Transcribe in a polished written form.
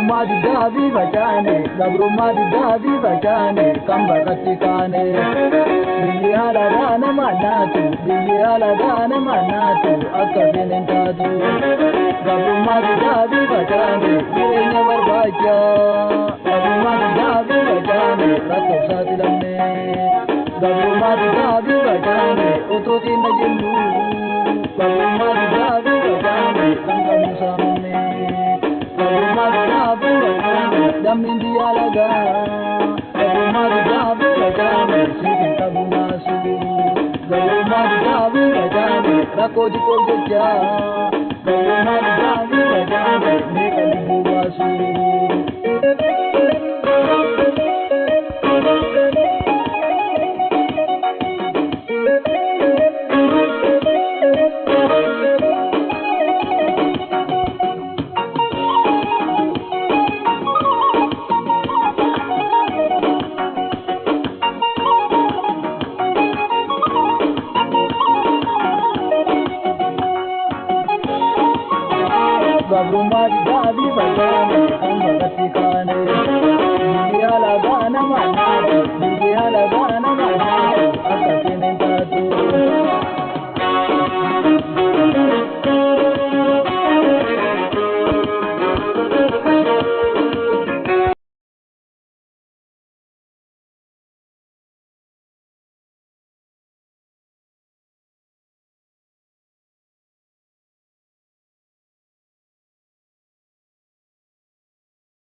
Gabrummaati gaabii facaane gabrummaati gaabii facaane kan baqatti kaane biyyi haalaadhaa nama naatu biyyi haalaadhaa nama naatu akkasiin hin taatu gabrummaati gaabii facaane jireenya barbaacha gabrummaati gaabii facaane rakkoo saaxilamne gabrummaati gaabii facaane otoo xiinna jennu gabrummaati gaabii facaane kan qabnu saamamne gabrummaati gaabii facaane dammiin biyya lagaa gabrummaati gaabii facaane siitiin qabu naasu gabrummaati gaabii facaane rakkoo xiqqoo jecha